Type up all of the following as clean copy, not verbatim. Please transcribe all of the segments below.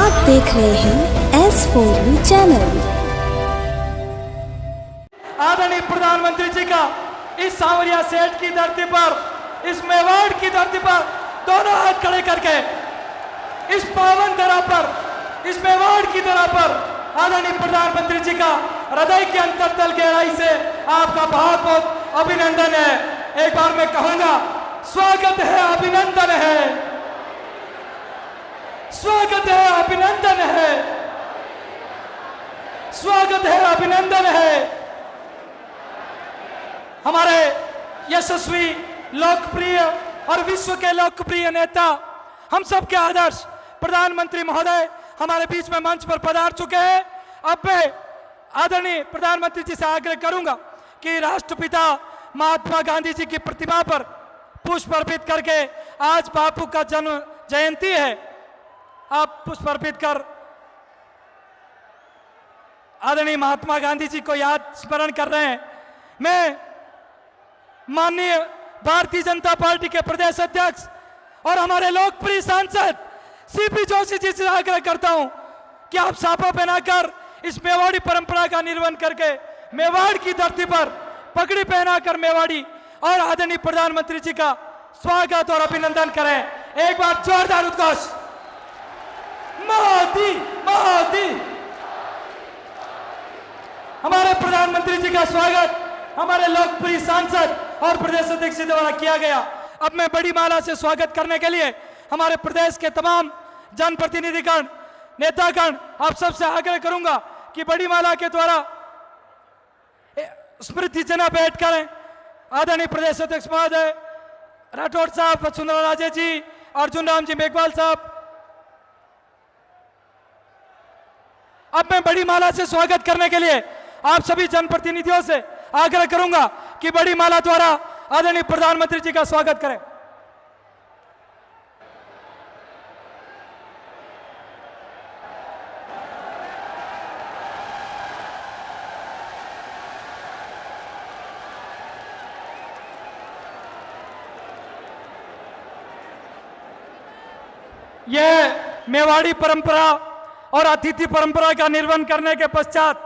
आप देख रहे हैं S4U चैनल। आदरणीय प्रधानमंत्री जी का इस सांवरिया सेठ की धरती पर, इस मेवाड़ की धरती पर दोनों हाथ खड़े करके इस पावन धरा पर, इस मेवाड़ की धरा पर आदरणीय प्रधानमंत्री जी का हृदय के अंतरतल गहराई से आपका बहुत बहुत अभिनंदन है। एक बार मैं कहूंगा, स्वागत है, अभिनंदन है, स्वागत है, अभिनंदन है, स्वागत है, अभिनंदन है। हमारे यशस्वी, लोकप्रिय और विश्व के लोकप्रिय नेता, हम सबके आदर्श प्रधानमंत्री महोदय हमारे बीच में मंच पर पधार चुके हैं। अब मैं आदरणीय प्रधानमंत्री जी से आग्रह करूंगा कि राष्ट्रपिता महात्मा गांधी जी की प्रतिमा पर पुष्प अर्पित करके, आज बापू का जन्म जयंती है, आप पुष्प अर्पित कर आदरणीय महात्मा गांधी जी को याद स्मरण कर रहे हैं। मैं माननीय भारतीय जनता पार्टी के प्रदेश अध्यक्ष और हमारे लोकप्रिय सांसद सीपी जोशी जी से आग्रह करता हूं कि आप साफा पहनाकर इस मेवाड़ी परंपरा का निर्वहन करके मेवाड़ की धरती पर पगड़ी पहनाकर मेवाड़ी और आदरणीय प्रधानमंत्री जी का स्वागत और अभिनंदन करें। एक बार जोरदार उद्घोष, मोदी मोदी। हमारे प्रधानमंत्री जी का स्वागत हमारे लोकप्रिय सांसद और प्रदेश अध्यक्ष द्वारा किया गया। अब मैं बड़ी माला से स्वागत करने के लिए हमारे प्रदेश के तमाम जनप्रतिनिधिगण, नेतागण, आप सबसे आग्रह करूंगा कि बड़ी माला के द्वारा स्मृति चिन्ह भेंट करें। आदरणीय प्रदेश अध्यक्ष महोदय राठौड़ साहब, वसुंधरा राजे जी, अर्जुन राम जी मेघवाल साहब, अब मैं बड़ी माला से स्वागत करने के लिए आप सभी जनप्रतिनिधियों से आग्रह करूंगा कि बड़ी माला द्वारा आदरणीय प्रधानमंत्री जी का स्वागत करें। यह मेवाड़ी परंपरा और अतिथि परंपरा का निर्वहन करने के पश्चात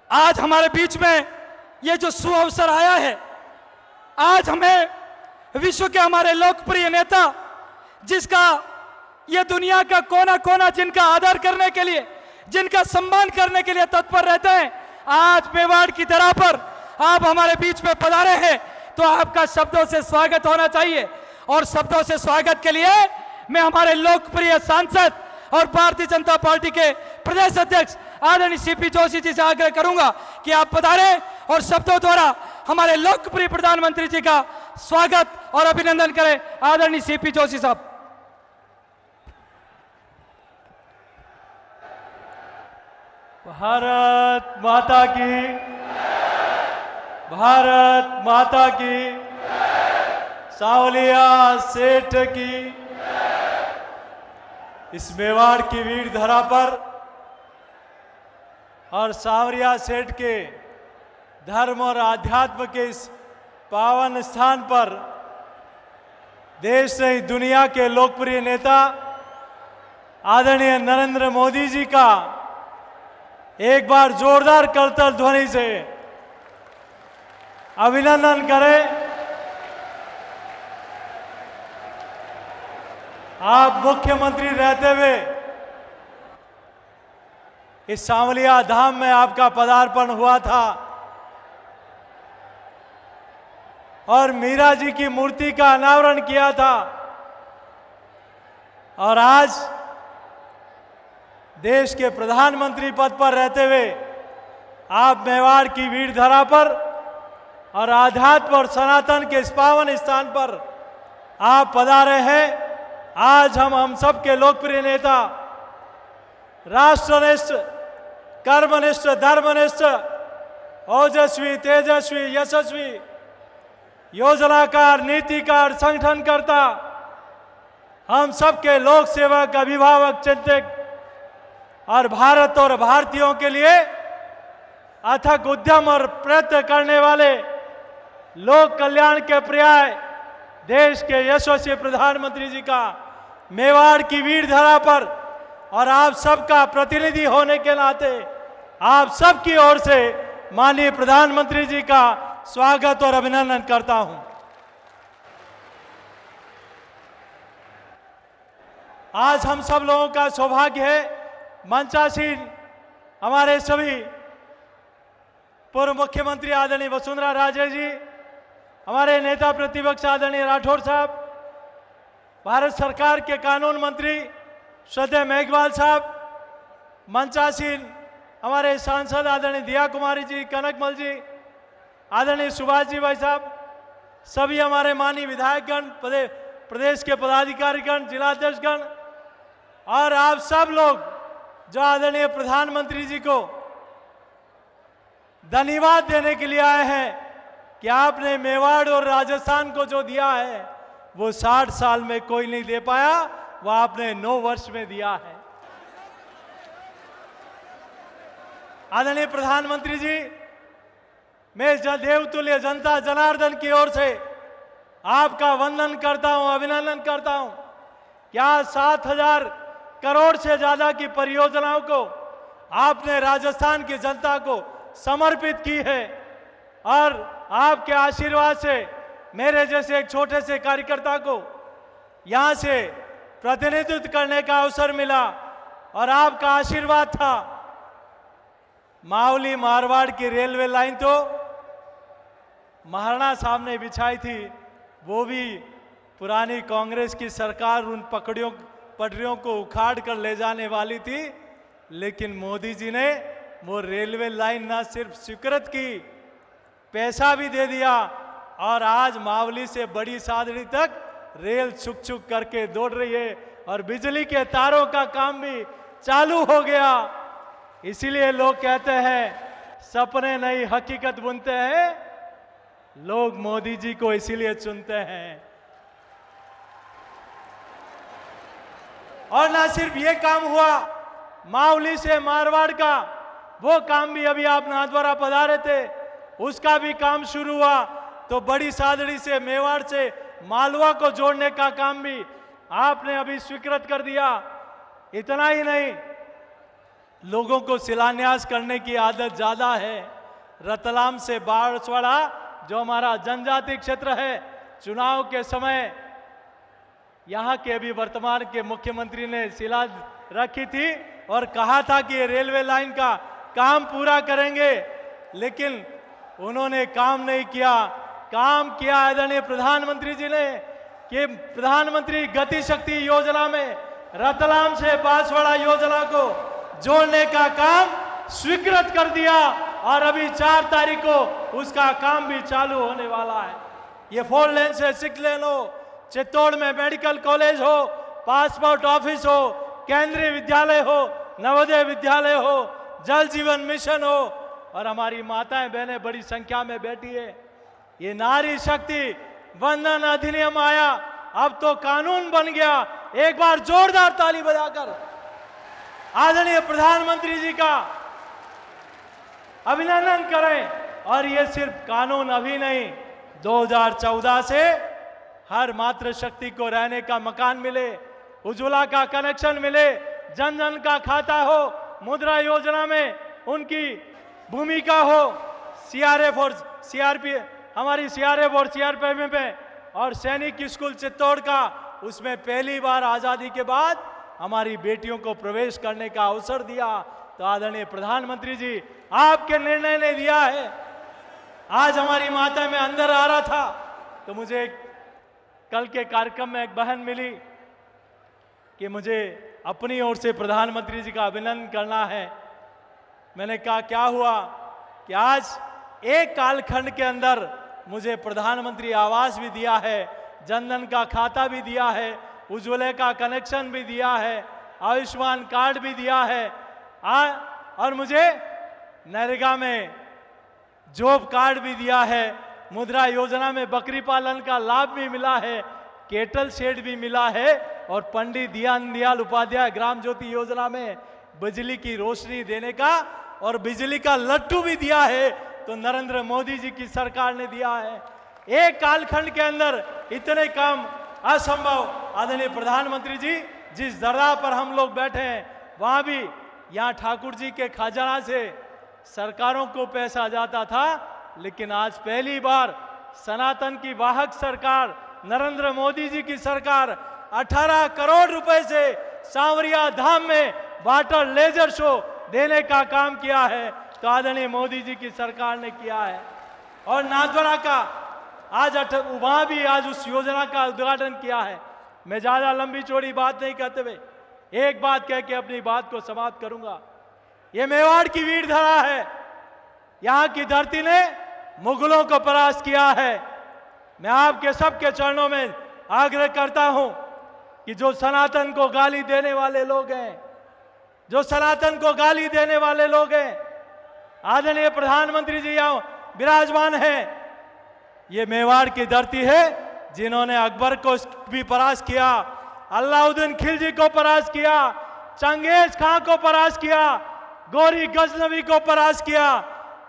आज हमारे बीच में यह जो सुअवसर आया है, आज हमें विश्व के हमारे लोकप्रिय नेता, जिसका यह दुनिया का कोना कोना जिनका आदर करने के लिए, जिनका सम्मान करने के लिए तत्पर रहते हैं, आज मेवाड़ की धरा पर आप हमारे बीच में पधारे हैं, तो आपका शब्दों से स्वागत होना चाहिए। और शब्दों से स्वागत के लिए मैं हमारे लोकप्रिय सांसद और भारतीय जनता पार्टी के प्रदेश अध्यक्ष आदरणीय सीपी जोशी जी से आग्रह करूंगा कि आप पधारें और शब्दों द्वारा हमारे लोकप्रिय प्रधानमंत्री जी का स्वागत और अभिनंदन करें। आदरणीय सीपी जोशी साहब। भारत माता की, भारत माता की, सांवलिया सेठ की इस मेवाड़ की वीर धरा पर और सांवरिया सेठ के धर्म और आध्यात्म के इस पावन स्थान पर देश नहीं दुनिया के लोकप्रिय नेता आदरणीय नरेंद्र मोदी जी का एक बार जोरदार करतल ध्वनि से अभिनंदन करें। आप मुख्यमंत्री रहते हुए इस सांवलिया धाम में आपका पदार्पण हुआ था और मीरा जी की मूर्ति का अनावरण किया था, और आज देश के प्रधानमंत्री पद पर रहते हुए आप मेवाड़ की वीर धरा पर और आध्यात्म और सनातन के इस पावन स्थान पर आप पधारे हैं। आज हम सब के लोकप्रिय नेता, राष्ट्रनिष्ठ, कर्मनिष्ठ, धर्मनिष्ठ, ओजस्वी, तेजस्वी, यशस्वी, योजनाकार, नीतिकार, संगठनकर्ता, हम सबके लोक सेवक, अभिभावक, चिंतक और भारत और भारतीयों के लिए अथक उद्यम और प्रयत्न करने वाले लोक कल्याण के पर्याय देश के यशस्वी प्रधानमंत्री जी का मेवाड़ की वीर धरा पर और आप सबका प्रतिनिधि होने के नाते आप सबकी ओर से माननीय प्रधानमंत्री जी का स्वागत और अभिनंदन करता हूं। आज हम सब लोगों का सौभाग्य है मंचासीन हमारे सभी पूर्व मुख्यमंत्री आदरणीय वसुंधरा राजे जी, हमारे नेता प्रतिपक्ष आदरणीय राठौड़ साहब, भारत सरकार के कानून मंत्री श्रद्धेय मेघवाल साहब, मंचासीन हमारे सांसद आदरणीय दिया कुमारी जी, कनकमल जी, आदरणीय सुभाष जी भाई साहब, सभी हमारे माननीय विधायकगण, प्रदेश के पदाधिकारीगण, जिलाध्यक्षगण और आप सब लोग जो आदरणीय प्रधानमंत्री जी को धन्यवाद देने के लिए आए हैं कि आपने मेवाड़ और राजस्थान को जो दिया है वो 60 साल में कोई नहीं दे पाया, वो आपने 9 वर्ष में दिया है। आदरणीय प्रधानमंत्री जी, मैं देवतुल्य जनता जनार्दन की ओर से आपका वंदन करता हूं, अभिनंदन करता हूं। क्या 7000 करोड़ से ज्यादा की परियोजनाओं को आपने राजस्थान की जनता को समर्पित की है और आपके आशीर्वाद से मेरे जैसे एक छोटे से कार्यकर्ता को यहां से प्रतिनिधित्व करने का अवसर मिला और आपका आशीर्वाद था। मावली मारवाड़ की रेलवे लाइन तो महाराणा साहब ने बिछाई थी, वो भी पुरानी कांग्रेस की सरकार उन पटरियों को उखाड़ कर ले जाने वाली थी, लेकिन मोदी जी ने वो रेलवे लाइन ना सिर्फ स्वीकृत की, पैसा भी दे दिया और आज मावली से बड़ी सादड़ी तक रेल छुक छुक करके दौड़ रही है और बिजली के तारों का काम भी चालू हो गया। इसीलिए लोग कहते हैं सपने नई हकीकत बुनते हैं, लोग मोदी जी को इसीलिए चुनते हैं। और ना सिर्फ ये काम हुआ, मावली से मारवाड़ का वो काम भी अभी आप नाथद्वारा पधारे थे, उसका भी काम शुरू हुआ। तो बड़ी सादड़ी से मेवाड़ से मालवा को जोड़ने का काम भी आपने अभी स्वीकृत कर दिया। इतना ही नहीं, लोगों को शिलान्यास करने की आदत ज्यादा है। रतलाम से बांसवाड़ा जो हमारा जनजाति क्षेत्र है, चुनाव के समय यहाँ के अभी वर्तमान के मुख्यमंत्री ने शिला रखी थी और कहा था कि ये रेलवे लाइन का काम पूरा करेंगे, लेकिन उन्होंने काम नहीं किया। काम किया आदरणीय प्रधानमंत्री जी ने कि प्रधानमंत्री गति शक्ति योजना में रतलाम से बांसवाड़ा योजना को जोड़ने का काम स्वीकृत कर दिया और अभी 4 तारीख को उसका काम भी चालू होने वाला है। ये 4 लेन से 6 लेन हो, चित्तौड़ में मेडिकल कॉलेज हो, पासपोर्ट ऑफिस हो, केंद्रीय विद्यालय हो, नवोदय विद्यालय हो, जल जीवन मिशन हो और हमारी माताएं बहनें बड़ी संख्या में बैठी है। ये नारी शक्ति वंदन अधिनियम आया, अब तो कानून बन गया। एक बार जोरदार ताली बजाकर आदरणीय प्रधानमंत्री जी का अभिनंदन करें। और ये सिर्फ कानून अभी नहीं, 2014 से हर मातृशक्ति को रहने का मकान मिले, उज्ज्वला का कनेक्शन मिले, जन जन का खाता हो, मुद्रा योजना में उनकी भूमिका हो, सीआरएफ और सीआरपी हमारी सीआरएफ और सीआरपीएफ में और सैनिक स्कूल चित्तौड़ का, उसमें पहली बार आजादी के बाद हमारी बेटियों को प्रवेश करने का अवसर दिया। तो आदरणीय प्रधानमंत्री जी आपके निर्णय ने दिया है। आज हमारी माता में अंदर आ रहा था तो मुझे कल के कार्यक्रम में एक बहन मिली कि मुझे अपनी ओर से प्रधानमंत्री जी का अभिनंदन करना है। मैंने कहा क्या हुआ कि आज एक कालखंड के अंदर मुझे प्रधानमंत्री आवास भी दिया है, जनधन का खाता भी दिया है, उज्ज्वला का कनेक्शन भी दिया है, आयुष्मान कार्ड भी दिया है और मुझे नरेगा में जॉब कार्ड भी दिया है, मुद्रा योजना में बकरी पालन का लाभ भी मिला है, केटल शेड भी मिला है और पंडित दीनदयाल उपाध्याय ग्राम ज्योति योजना में बिजली की रोशनी देने का और बिजली का लट्टू भी दिया है। तो नरेंद्र मोदी जी की सरकार ने दिया है। एक कालखंड के अंदर इतने काम असंभव आदरणीय प्रधानमंत्री जी, जिस दरगाह पर हम लोग बैठे हैं वहां भी यहाँ ठाकुर जी के खजाना से सरकारों को पैसा जाता था, लेकिन आज पहली बार सनातन की वाहक सरकार नरेंद्र मोदी जी की सरकार 18 करोड़ रुपए से सांवरिया धाम में वाटर लेजर शो देने का काम किया है, तो आदरणीय मोदी जी की सरकार ने किया है। और नाथद्वारा का आज वहां भी आज उस योजना का उद्घाटन किया है। मैं ज्यादा लंबी चौड़ी बात नहीं कहते हुए एक बात कह के अपनी बात को समाप्त करूंगा। ये मेवाड़ की वीर धरा है, यहाँ की धरती ने मुगलों को परास्त किया है। मैं आपके सबके चरणों में आग्रह करता हूं कि जो सनातन को गाली देने वाले लोग हैं, जो सनातन को गाली देने वाले लोग हैं, आदरणीय प्रधानमंत्री जी यहाँ विराजमान हैं। ये मेवाड़ की धरती है जिन्होंने अकबर को भी परास्त किया, अलाउद्दीन खिलजी को परास्त किया, चंगेज खां को परास्त किया, गौरी गजनवी को परास्त किया।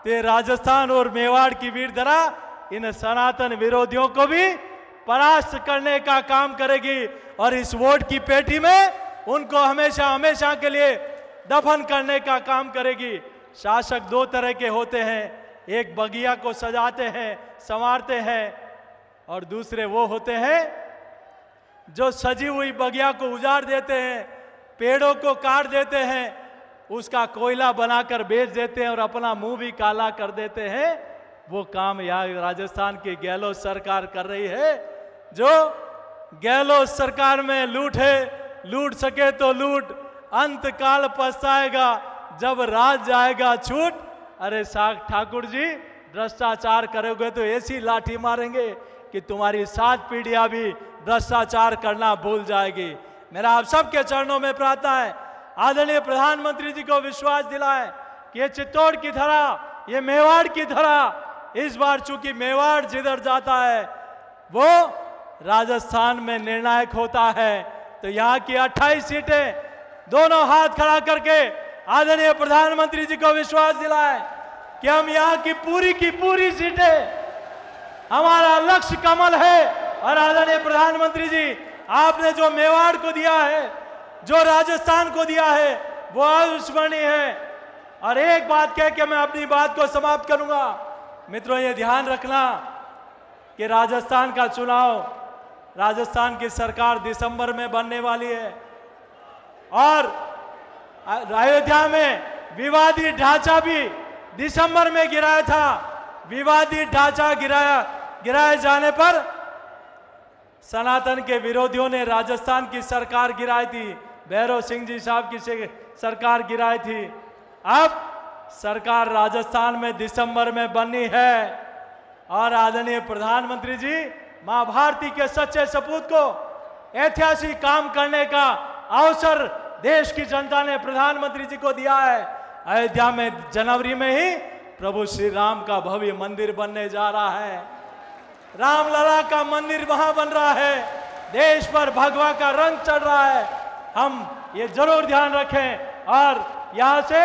ते राजस्थान और मेवाड़ की वीर धरा इन सनातन विरोधियों को भी परास्त करने का काम करेगी और इस वोट की पेटी में उनको हमेशा हमेशा के लिए दफन करने का काम करेगी। शासक दो तरह के होते हैं, एक बगिया को सजाते हैं, संवारते हैं, और दूसरे वो होते हैं जो सजी हुई बगिया को उजाड़ देते हैं, पेड़ों को काट देते हैं, उसका कोयला बनाकर बेच देते हैं और अपना मुंह भी काला कर देते हैं। वो काम यहाँ राजस्थान की गहलोत सरकार कर रही है। जो गहलोत सरकार में लूट है, लूट सके तो लूट, अंत काल पछताएगा जब राज जाएगा छूट। अरे ठाकुर जी, भ्रष्टाचार करोगे तो ऐसी लाठी मारेंगे कि तुम्हारी 7 पीढ़ियां भी भ्रष्टाचार करना भूल जाएगी। मेरा आप सबके चरणों में प्रार्थना है, आदरणीय प्रधानमंत्री जी को विश्वास दिलाएं कि ये चित्तौड़ की धरा, ये मेवाड़ की धरा, इस बार चूंकि मेवाड़ जिधर जाता है वो राजस्थान में निर्णायक होता है, तो यहाँ की 28 सीटें दोनों हाथ खड़ा करके आदरणीय प्रधानमंत्री जी को विश्वास दिलाएं कि हम यहाँ की पूरी सीटें, हमारा लक्ष्य कमल है। और आदरणीय प्रधानमंत्री जी, आपने जो मेवाड़ को दिया है, जो राजस्थान को दिया है, वो अविस्मरणीय है। और एक बात कह के मैं अपनी बात को समाप्त करूंगा। मित्रों, ये ध्यान रखना कि राजस्थान का चुनाव, राजस्थान की सरकार दिसंबर में बनने वाली है और अयोध्या में विवादी ढांचा भी दिसंबर में गिराया था। विवादी ढांचा गिराए जाने पर सनातन के विरोधियों ने राजस्थान की सरकार गिराई थी, भैरव सिंह जी साहब की सरकार गिराई थी। अब सरकार राजस्थान में दिसंबर में बननी है और आदरणीय प्रधानमंत्री जी मां भारती के सच्चे सपूत को ऐतिहासिक काम करने का अवसर देश की जनता ने प्रधानमंत्री जी को दिया है। अयोध्या में जनवरी में ही प्रभु श्री राम का भव्य मंदिर बनने जा रहा है। रामलला का मंदिर वहां बन रहा है, देश पर भगवा का रंग चढ़ रहा है। हम ये जरूर ध्यान रखें और यहां से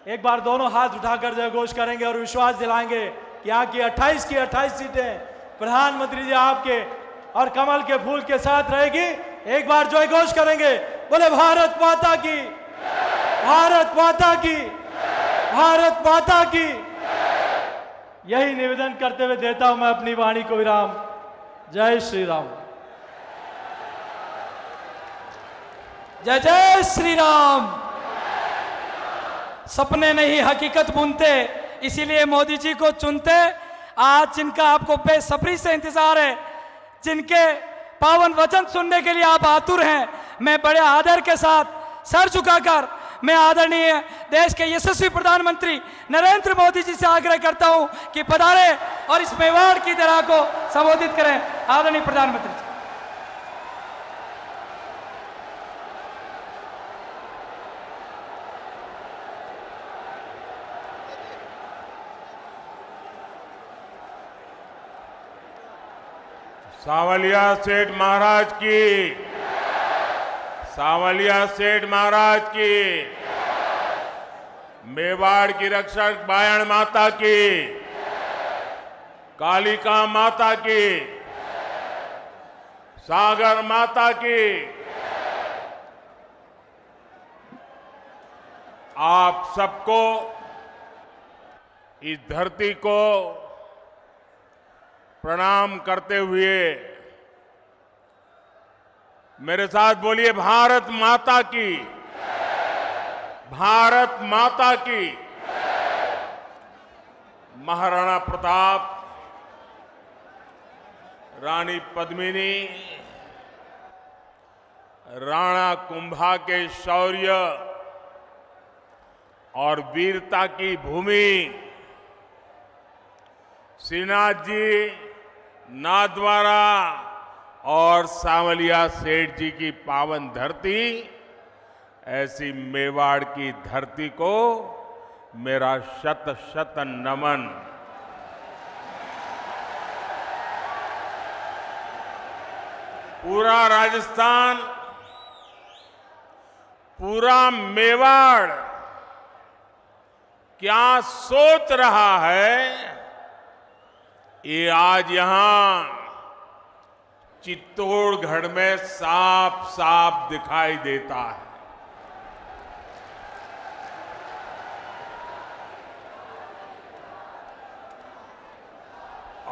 एक बार दोनों हाथ उठाकर जयघोष करेंगे और विश्वास दिलाएंगे कि यहाँ की 28 की 28 सीटें प्रधानमंत्री जी आपके और कमल के फूल के साथ रहेगी। एक बार जयघोष करेंगे, बोले भारत माता की, भारत माता की, भारत माता की। यही निवेदन करते हुए देता हूं मैं अपनी वाणी को विराम। जय श्री राम। जय जय श्री राम। सपने नहीं हकीकत बुनते, इसीलिए मोदी जी को चुनते। आज जिनका आपको बेसब्री से इंतजार है, जिनके पावन वचन सुनने के लिए आप आतुर हैं, मैं बड़े आदर के साथ सर झुकाकर मैं आदरणीय देश के यशस्वी प्रधानमंत्री नरेंद्र मोदी जी से आग्रह करता हूं कि पधारे और इस मेवाड़ की तरह को संबोधित करें। आदरणीय प्रधानमंत्री जी। सावलिया सेठ महाराज की, सावलिया सेठ महाराज की, मेवाड़ की रक्षक बायण माता की, कालिका माता की, सागर माता की। आप सबको, इस धरती को प्रणाम करते हुए मेरे साथ बोलिए, भारत माता की, भारत माता की। महाराणा प्रताप, रानी पद्मिनी, राणा कुंभा के शौर्य और वीरता की भूमि, श्रीनाथ जी, नाथद्वारा और सांवलिया सेठ जी की पावन धरती, ऐसी मेवाड़ की धरती को मेरा शत शत नमन। पूरा राजस्थान, पूरा मेवाड़ क्या सोच रहा है, ये आज यहां चित्तौड़गढ़ में साफ साफ दिखाई देता है।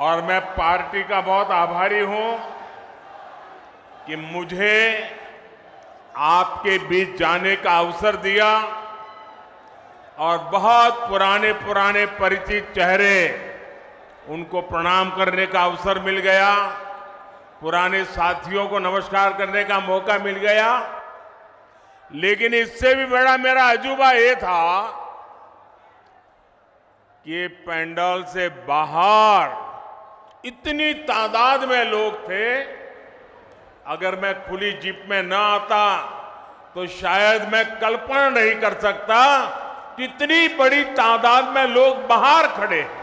और मैं पार्टी का बहुत आभारी हूं कि मुझे आपके बीच जाने का अवसर दिया और बहुत पुराने पुराने परिचित चेहरे, उनको प्रणाम करने का अवसर मिल गया, पुराने साथियों को नमस्कार करने का मौका मिल गया। लेकिन इससे भी बड़ा मेरा अजूबा ये था कि पंडाल से बाहर इतनी तादाद में लोग थे। अगर मैं खुली जीप में न आता तो शायद मैं कल्पना नहीं कर सकता कि इतनी बड़ी तादाद में लोग बाहर खड़े हैं।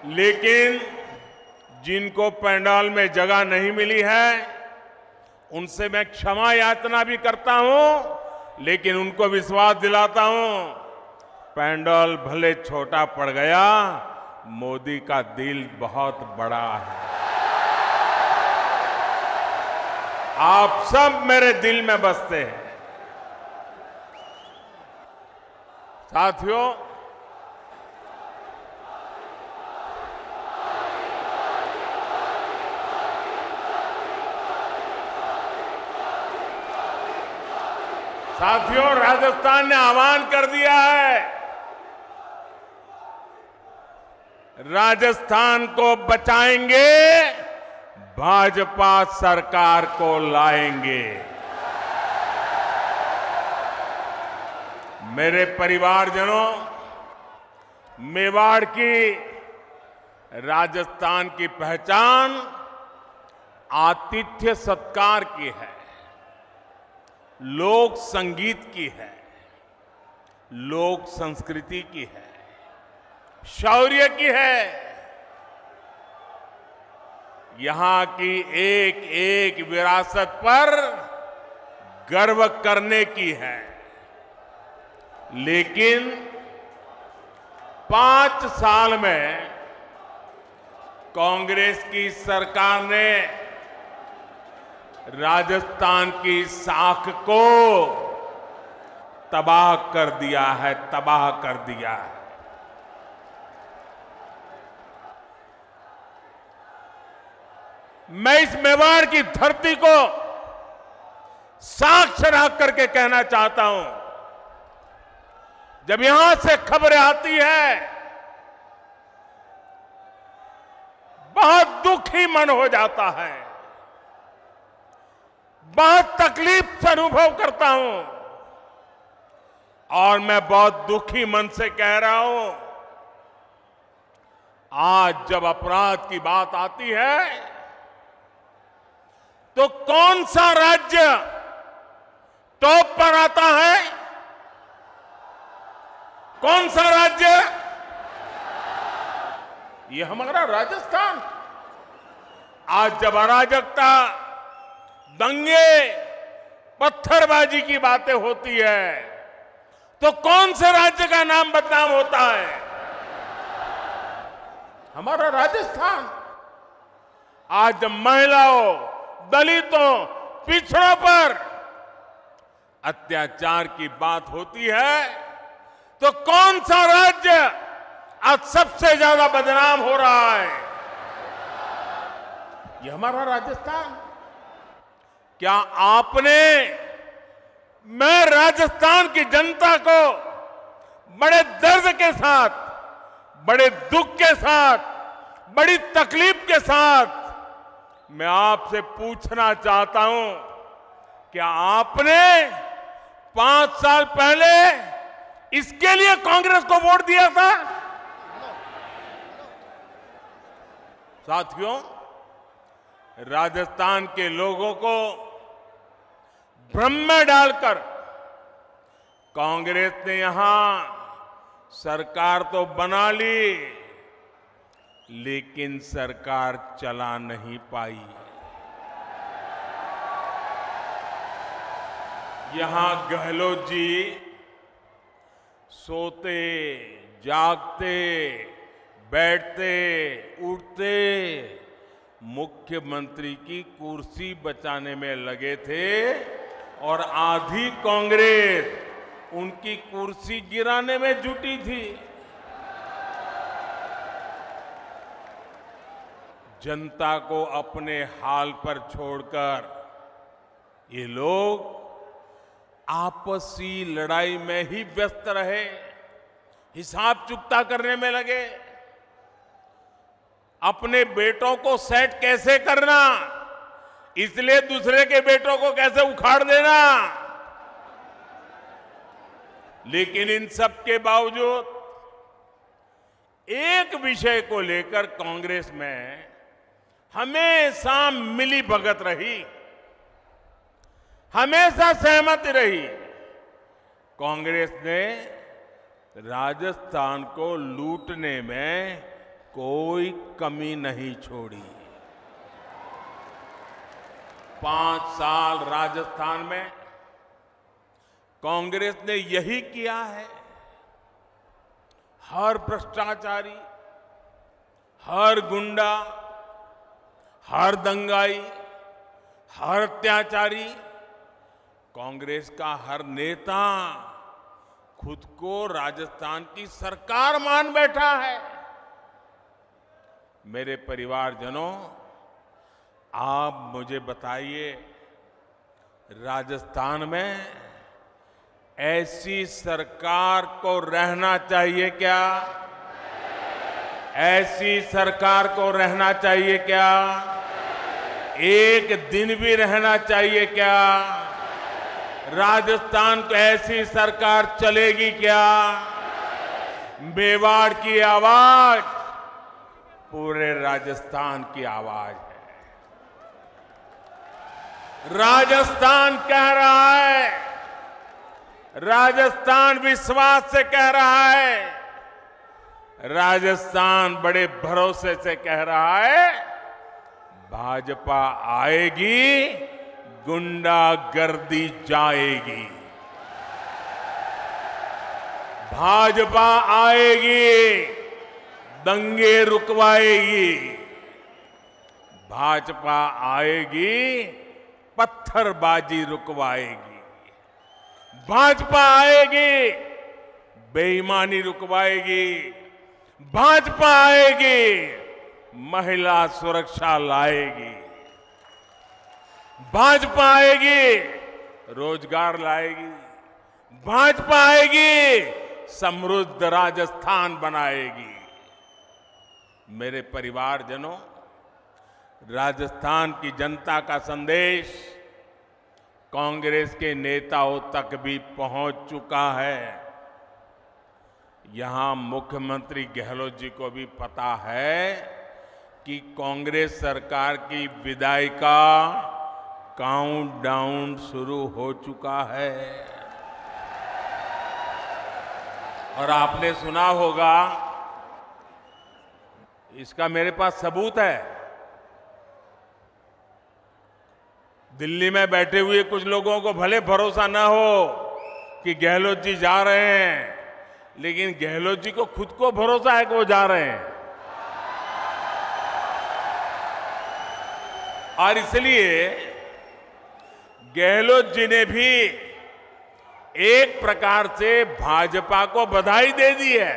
लेकिन जिनको पंडाल में जगह नहीं मिली है, उनसे मैं क्षमा याचना भी करता हूं, लेकिन उनको विश्वास दिलाता हूं, पंडाल भले छोटा पड़ गया, मोदी का दिल बहुत बड़ा है। आप सब मेरे दिल में बसते हैं। साथियों, राजस्थान ने आह्वान कर दिया है, राजस्थान को बचाएंगे, भाजपा सरकार को लाएंगे। मेरे परिवारजनों, मेवाड़ की, राजस्थान की पहचान आतिथ्य सत्कार की है, लोक संगीत की है, लोक संस्कृति की है, शौर्य की है। यहां की एक एक विरासत पर गर्व करने की है। लेकिन 5 साल में कांग्रेस की सरकार ने राजस्थान की साख को तबाह कर दिया है, तबाह कर दिया है। मैं इस मेवाड़ की धरती को साक्ष्य रख करके कहना चाहता हूं, जब यहां से खबरें आती है, बहुत दुखी मन हो जाता है, बहुत तकलीफ से अनुभव करता हूं। और मैं बहुत दुखी मन से कह रहा हूं, आज जब अपराध की बात आती है, तो कौन सा राज्य टॉप पर आता है? कौन सा राज्य? ये हमारा राजस्थान। आज जब अराजकता, दंगे, पत्थरबाजी की बातें होती है, तो कौन से राज्य का नाम बदनाम होता है? हमारा राजस्थान आज जब महिलाओं, दलितों, पिछड़ों पर अत्याचार की बात होती है तो कौन सा राज्य आज सबसे ज्यादा बदनाम हो रहा है? ये हमारा राजस्थान। क्या आपने, मैं राजस्थान की जनता को बड़े दर्द के साथ, बड़े दुख के साथ, बड़ी तकलीफ के साथ मैं आपसे पूछना चाहता हूं, क्या आपने 5 साल पहले इसके लिए कांग्रेस को वोट दिया था? साथियों, राजस्थान के लोगों को भ्रम में डालकर कांग्रेस ने यहां सरकार तो बना ली, लेकिन सरकार चला नहीं पाई। यहां गहलोत जी सोते, जागते, बैठते, उठते मुख्यमंत्री की कुर्सी बचाने में लगे थे और आधी कांग्रेस उनकी कुर्सी गिराने में जुटी थी। जनता को अपने हाल पर छोड़कर ये लोग आपसी लड़ाई में ही व्यस्त रहे, हिसाब चुकता करने में लगे। अपने बेटों को सेट कैसे करना, इसलिए दूसरे के बेटों को कैसे उखाड़ देना। लेकिन इन सब के बावजूद एक विषय को लेकर कांग्रेस में हमेशा मिली भगत रही, हमेशा सहमति रही। कांग्रेस ने राजस्थान को लूटने में कोई कमी नहीं छोड़ी। 5 साल राजस्थान में कांग्रेस ने यही किया है। हर भ्रष्टाचारी, हर गुंडा, हर दंगाई, हर अत्याचारी, कांग्रेस का हर नेता खुद को राजस्थान की सरकार मान बैठा है। मेरे परिवारजनों, आप मुझे बताइए, राजस्थान में ऐसी सरकार को रहना चाहिए क्या? ऐसी सरकार को रहना चाहिए क्या? एक दिन भी रहना चाहिए क्या? राजस्थान को ऐसी सरकार चलेगी क्या? मेवाड़ की आवाज पूरे राजस्थान की आवाज है। राजस्थान कह रहा है, राजस्थान विश्वास से कह रहा है, राजस्थान बड़े भरोसे से कह रहा है, भाजपा आएगी, गुंडागर्दी जाएगी। भाजपा आएगी, दंगे रुकवाएगी। भाजपा आएगी, पत्थरबाजी रुकवाएगी। भाजपा आएगी, बेईमानी रुकवाएगी। भाजपा आएगी, महिला सुरक्षा लाएगी। भाजपा आएगी, रोजगार लाएगी। भाजपा आएगी, समृद्ध राजस्थान बनाएगी। मेरे परिवारजनों, राजस्थान की जनता का संदेश कांग्रेस के नेताओं तक भी पहुंच चुका है। यहां मुख्यमंत्री गहलोत जी को भी पता है कि कांग्रेस सरकार की विदाई का काउंटडाउन शुरू हो चुका है। और आपने सुना होगा, इसका मेरे पास सबूत है। दिल्ली में बैठे हुए कुछ लोगों को भले भरोसा ना हो कि गहलोत जी जा रहे हैं, लेकिन गहलोत जी को खुद को भरोसा है कि वो जा रहे हैं। और इसलिए गहलोत जी ने भी एक प्रकार से भाजपा को बधाई दे दी है।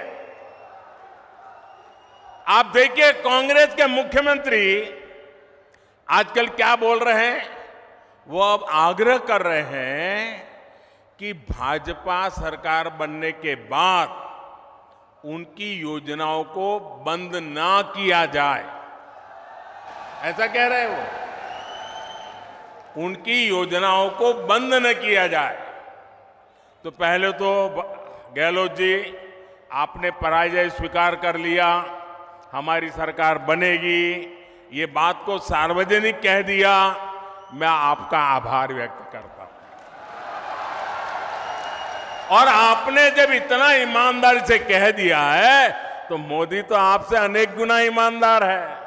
आप देखिए कांग्रेस के मुख्यमंत्री आजकल क्या बोल रहे हैं, वो अब आग्रह कर रहे हैं कि भाजपा सरकार बनने के बाद उनकी योजनाओं को बंद ना किया जाए, ऐसा कह रहे हैं वो, उनकी योजनाओं को बंद न किया जाए। तो पहले तो गहलोत जी आपने पराजय स्वीकार कर लिया, हमारी सरकार बनेगी, ये बात को सार्वजनिक कह दिया, मैं आपका आभार व्यक्त करता हूं। और आपने जब इतना ईमानदारी से कह दिया है तो मोदी तो आपसे अनेक गुना ईमानदार है।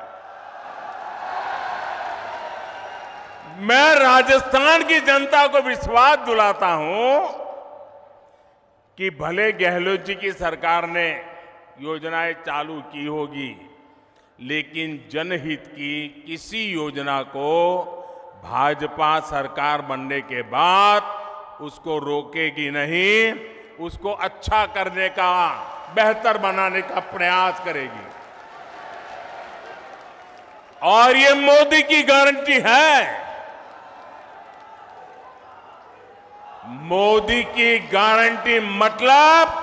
मैं राजस्थान की जनता को विश्वास दिलाता हूं कि भले गहलोत जी की सरकार ने योजनाएं चालू की होगी, लेकिन जनहित की किसी योजना को भाजपा सरकार बनने के बाद उसको रोकेगी नहीं, उसको अच्छा करने का, बेहतर बनाने का प्रयास करेगी। और ये मोदी की गारंटी है। मोदी की गारंटी मतलब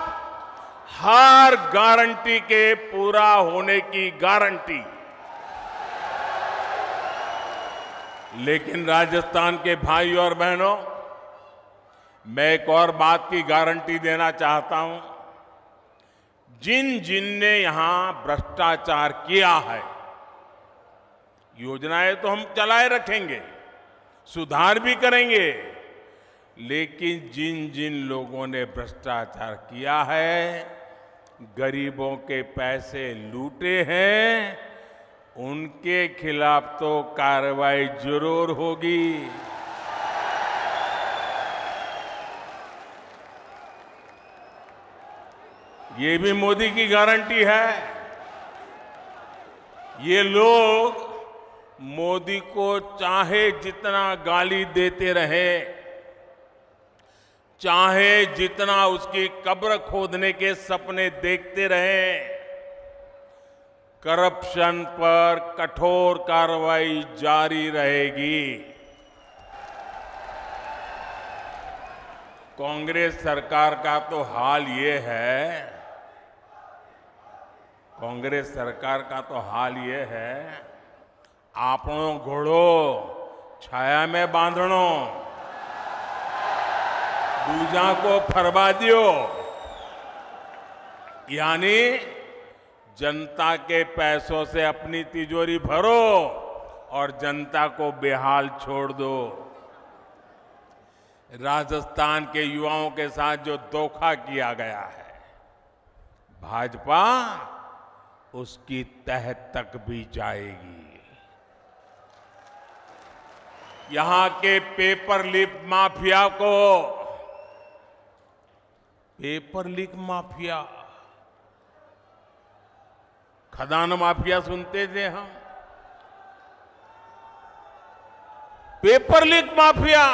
हर गारंटी के पूरा होने की गारंटी। लेकिन राजस्थान के भाई और बहनों, मैं एक और बात की गारंटी देना चाहता हूं। जिन जिन ने यहां भ्रष्टाचार किया है, योजनाएं तो हम चलाए रखेंगे, सुधार भी करेंगे, लेकिन जिन जिन लोगों ने भ्रष्टाचार किया है, गरीबों के पैसे लूटे हैं, उनके खिलाफ तो कार्रवाई जरूर होगी। ये भी मोदी की गारंटी है। ये लोग मोदी को चाहे जितना गाली देते रहे, चाहे जितना उसकी कब्र खोदने के सपने देखते रहे, करप्शन पर कठोर कार्रवाई जारी रहेगी। कांग्रेस सरकार का तो हाल ये है, कांग्रेस सरकार का तो हाल ये है, आपणो घोड़ो छाया में बांधणो, दूजा को फरवा दियो। यानी जनता के पैसों से अपनी तिजोरी भरो और जनता को बेहाल छोड़ दो। राजस्थान के युवाओं के साथ जो धोखा किया गया है, भाजपा उसकी तह तक भी जाएगी। यहां के पेपर लीक माफिया को, पेपर लीक माफिया, खदान माफिया सुनते थे हम, पेपर लीक माफिया।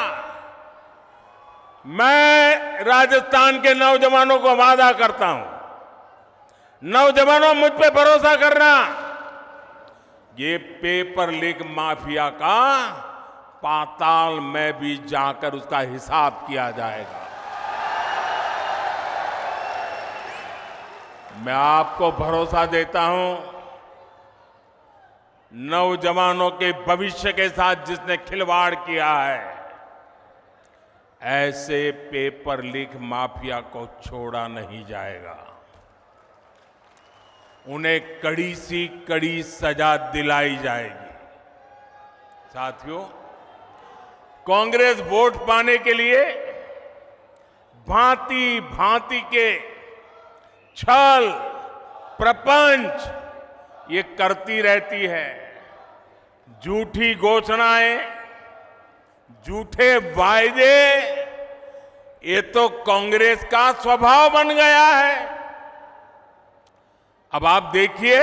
मैं राजस्थान के नौजवानों को वादा करता हूं, नौजवानों मुझ पे भरोसा करना, ये पेपर लीक माफिया का पाताल में भी जाकर उसका हिसाब किया जाएगा। मैं आपको भरोसा देता हूं, नौजवानों के भविष्य के साथ जिसने खिलवाड़ किया है, ऐसे पेपर लीक माफिया को छोड़ा नहीं जाएगा। उन्हें कड़ी सी कड़ी सजा दिलाई जाएगी। साथियों, कांग्रेस वोट पाने के लिए भांति भांति के छल प्रपंच ये करती रहती है। झूठी घोषणाएं, झूठे वायदे, ये तो कांग्रेस का स्वभाव बन गया है। अब आप देखिए,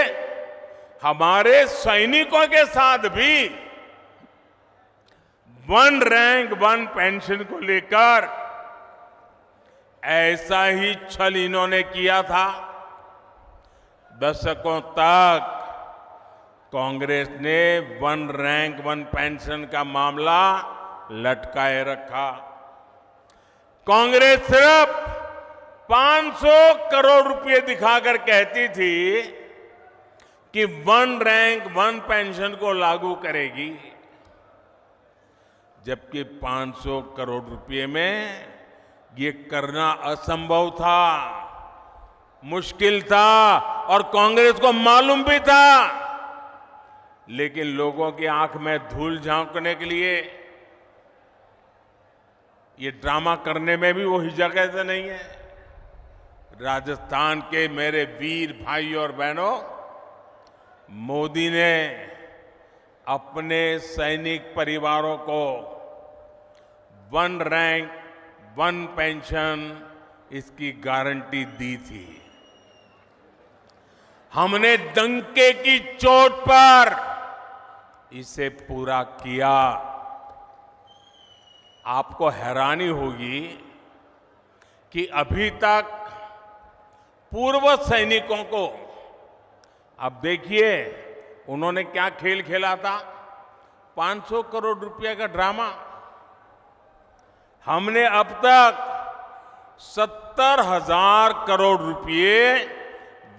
हमारे सैनिकों के साथ भी वन रैंक वन पेंशन को लेकर ऐसा ही छल इन्होंने किया था। दशकों तक कांग्रेस ने वन रैंक वन पेंशन का मामला लटकाए रखा। कांग्रेस सिर्फ 500 करोड़ रुपए दिखाकर कहती थी कि वन रैंक वन पेंशन को लागू करेगी, जबकि 500 करोड़ रुपए में ये करना असंभव था, मुश्किल था और कांग्रेस को मालूम भी था। लेकिन लोगों की आंख में धूल झांकने के लिए ये ड्रामा करने में भी वो हिचक नहीं है। राजस्थान के मेरे वीर भाई और बहनों, मोदी ने अपने सैनिक परिवारों को वन रैंक वन पेंशन इसकी गारंटी दी थी। हमने डंके की चोट पर इसे पूरा किया। आपको हैरानी होगी कि अभी तक पूर्व सैनिकों को, अब देखिए उन्होंने क्या खेल खेला था, 500 करोड़ रुपए का ड्रामा। हमने अब तक 70,000 करोड़ रुपए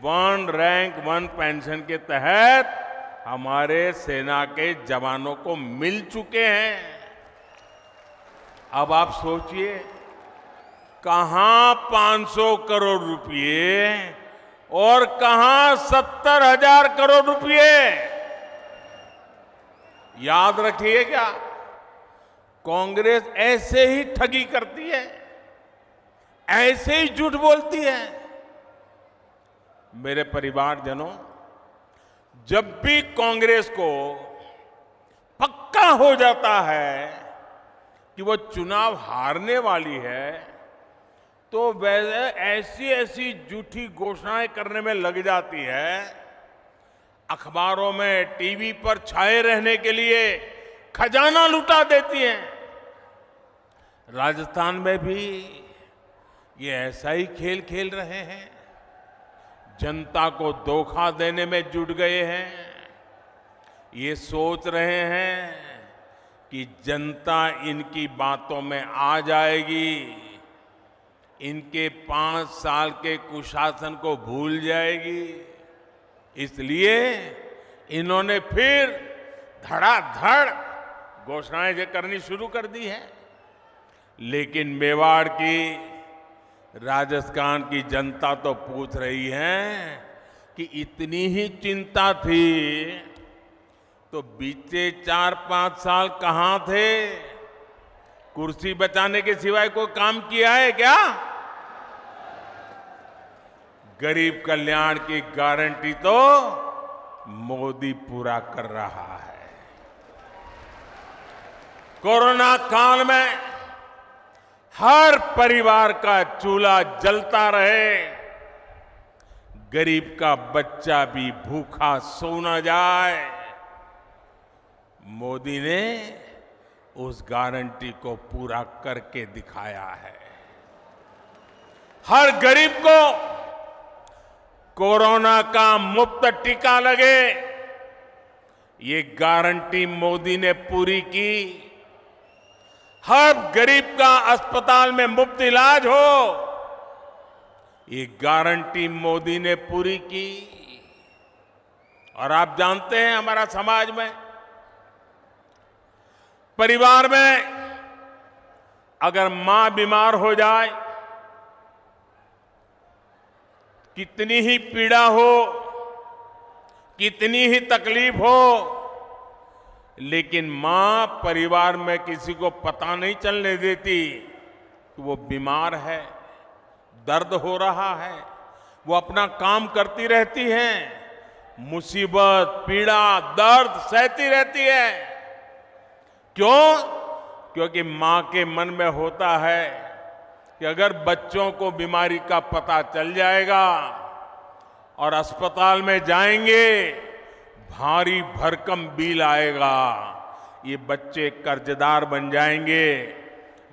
वन रैंक वन पेंशन के तहत हमारे सेना के जवानों को मिल चुके हैं। अब आप सोचिए, कहां 500 करोड़ रुपए और कहां 70,000 करोड़ रुपए। याद रखिए, क्या कांग्रेस ऐसे ही ठगी करती है, ऐसे ही झूठ बोलती है। मेरे परिवारजनों, जब भी कांग्रेस को पक्का हो जाता है कि वो चुनाव हारने वाली है, तो वैसे ऐसी ऐसी झूठी घोषणाएं करने में लग जाती है। अखबारों में, टीवी पर छाए रहने के लिए खजाना लुटा देती है। राजस्थान में भी ये ऐसा ही खेल खेल रहे हैं, जनता को धोखा देने में जुट गए हैं। ये सोच रहे हैं कि जनता इनकी बातों में आ जाएगी, इनके 5 साल के कुशासन को भूल जाएगी। इसलिए इन्होंने फिर धड़ाधड़ घोषणाएं करनी शुरू कर दी है। लेकिन मेवाड़ की, राजस्थान की जनता तो पूछ रही है कि इतनी ही चिंता थी तो बीते 4-5 साल कहां थे? कुर्सी बचाने के सिवाय कोई काम किया है क्या? गरीब कल्याण की गारंटी तो मोदी पूरा कर रहा है। कोरोना काल में हर परिवार का चूल्हा जलता रहे, गरीब का बच्चा भी भूखा सो न जाए, मोदी ने उस गारंटी को पूरा करके दिखाया है। हर गरीब को कोरोना का मुफ्त टीका लगे, ये गारंटी मोदी ने पूरी की। हर गरीब का अस्पताल में मुफ्त इलाज हो, ये गारंटी मोदी ने पूरी की। और आप जानते हैं, हमारा समाज में, परिवार में अगर मां बीमार हो जाए, कितनी ही पीड़ा हो, कितनी ही तकलीफ हो, लेकिन मां परिवार में किसी को पता नहीं चलने देती कि वो बीमार है, दर्द हो रहा है। वो अपना काम करती रहती हैं, मुसीबत, पीड़ा, दर्द सहती रहती है। क्यों? क्योंकि मां के मन में होता है कि अगर बच्चों को बीमारी का पता चल जाएगा और अस्पताल में जाएंगे, भारी भरकम बिल आएगा, ये बच्चे कर्जदार बन जाएंगे।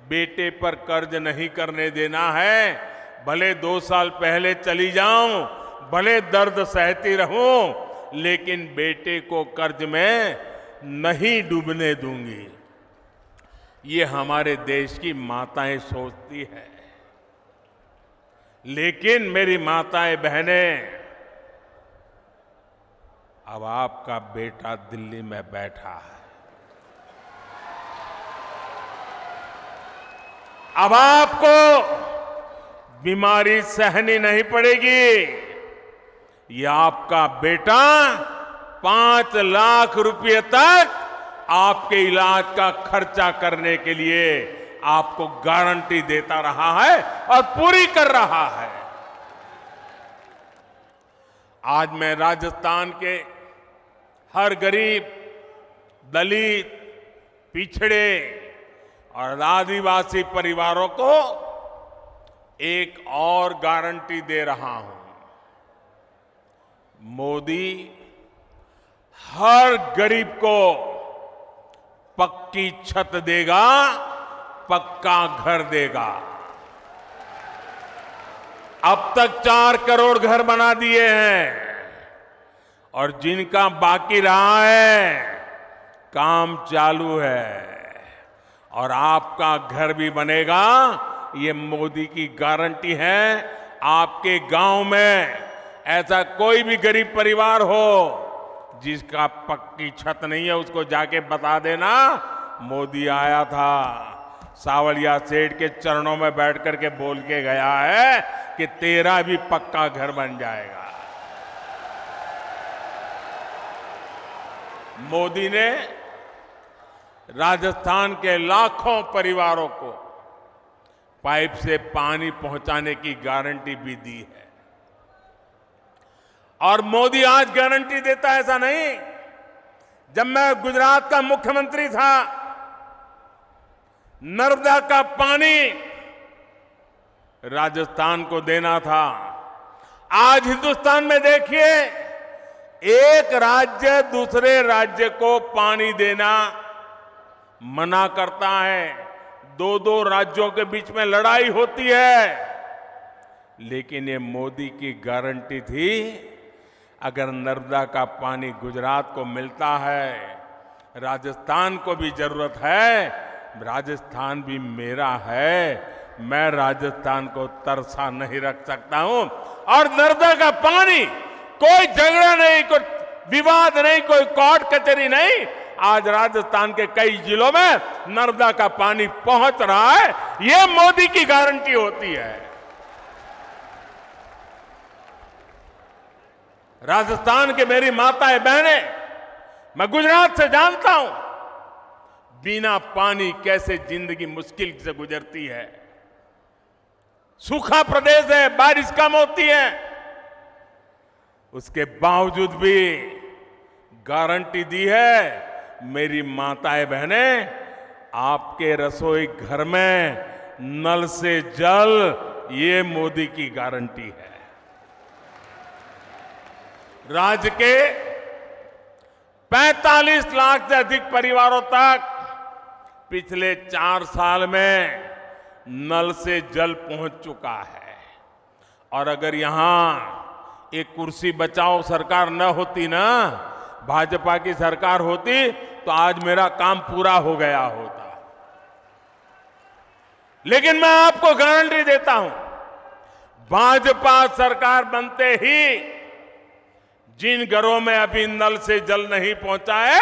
बेटे पर कर्ज नहीं करने देना है। भले 2 साल पहले चली जाऊं, भले दर्द सहती रहूं, लेकिन बेटे को कर्ज में नहीं डूबने दूंगी। ये हमारे देश की माताएं सोचती है। लेकिन मेरी माताएं बहनें, अब आपका बेटा दिल्ली में बैठा है। अब आपको बीमारी सहनी नहीं पड़ेगी। ये आपका बेटा 5 लाख रुपए तक आपके इलाज का खर्चा करने के लिए आपको गारंटी देता रहा है और पूरी कर रहा है। आज मैं राजस्थान के हर गरीब, दलित, पिछड़े और आदिवासी परिवारों को एक और गारंटी दे रहा हूं। मोदी हर गरीब को पक्की छत देगा, पक्का घर देगा। अब तक 4 करोड़ घर बना दिए हैं और जिनका बाकी रहा है, काम चालू है। और आपका घर भी बनेगा, ये मोदी की गारंटी है। आपके गांव में ऐसा कोई भी गरीब परिवार हो जिसका पक्की छत नहीं है, उसको जाके बता देना मोदी आया था, सावलिया सेठ के चरणों में बैठ करके बोल के गया है कि तेरा भी पक्का घर बन जाएगा। मोदी ने राजस्थान के लाखों परिवारों को पाइप से पानी पहुंचाने की गारंटी भी दी है। और मोदी आज गारंटी देता है, ऐसा नहीं। जब मैं गुजरात का मुख्यमंत्री था, नर्मदा का पानी राजस्थान को देना था। आज हिंदुस्तान में देखिए, एक राज्य दूसरे राज्य को पानी देना मना करता है। 2 राज्यों के बीच में लड़ाई होती है। लेकिन ये मोदी की गारंटी थी, अगर नर्मदा का पानी गुजरात को मिलता है, राजस्थान को भी जरूरत है, राजस्थान भी मेरा है, मैं राजस्थान को तरसा नहीं रख सकता हूं। और नर्मदा का पानी, कोई झगड़ा नहीं, कोई विवाद नहीं, कोई कोर्ट कचहरी नहीं, आज राजस्थान के कई जिलों में नर्मदा का पानी पहुंच रहा है। यह मोदी की गारंटी होती है। राजस्थान के मेरी माताएं बहनें, मैं गुजरात से जानता हूं बिना पानी कैसे जिंदगी मुश्किल से गुजरती है। सूखा प्रदेश है, बारिश कम होती है, उसके बावजूद भी गारंटी दी है। मेरी माताएं बहनें, आपके रसोई घर में नल से जल, ये मोदी की गारंटी है। राज्य के 45 लाख से अधिक परिवारों तक पिछले 4 साल में नल से जल पहुंच चुका है। और अगर यहां एक कुर्सी बचाओ सरकार न होती ना, भाजपा की सरकार होती, तो आज मेरा काम पूरा हो गया होता। लेकिन मैं आपको गारंटी देता हूं, भाजपा सरकार बनते ही जिन घरों में अभी नल से जल नहीं पहुंचा है,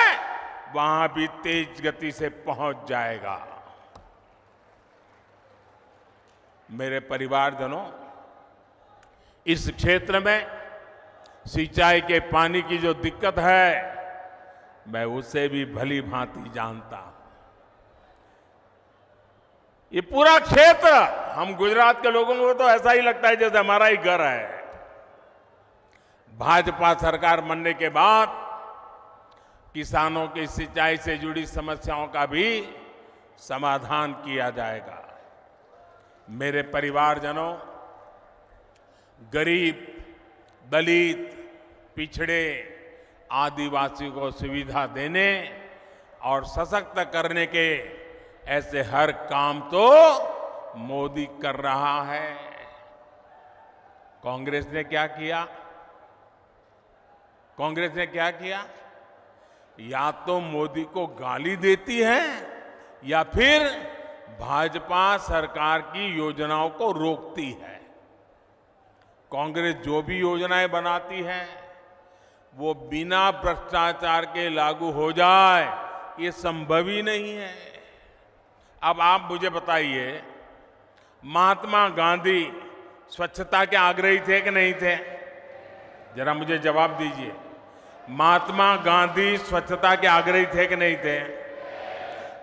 वहां भी तेज गति से पहुंच जाएगा। मेरे परिवारजनों, इस क्षेत्र में सिंचाई के पानी की जो दिक्कत है, मैं उसे भी भली भांति जानता हूं। ये पूरा क्षेत्र, हम गुजरात के लोगों को तो ऐसा ही लगता है जैसे हमारा ही घर है। भाजपा सरकार बनने के बाद किसानों की सिंचाई से जुड़ी समस्याओं का भी समाधान किया जाएगा। मेरे परिवारजनों, गरीब, दलित, पिछड़े, आदिवासी को सुविधा देने और सशक्त करने के ऐसे हर काम तो मोदी कर रहा है। कांग्रेस ने क्या किया? कांग्रेस ने क्या किया? या तो मोदी को गाली देती है या फिर भाजपा सरकार की योजनाओं को रोकती है। कांग्रेस जो भी योजनाएं बनाती है वो बिना भ्रष्टाचार के लागू हो जाए, ये संभव ही नहीं है। अब आप मुझे बताइए, महात्मा गांधी स्वच्छता के आग्रही थे कि नहीं थे? जरा मुझे जवाब दीजिए। महात्मा गांधी स्वच्छता के आग्रही थे कि नहीं थे?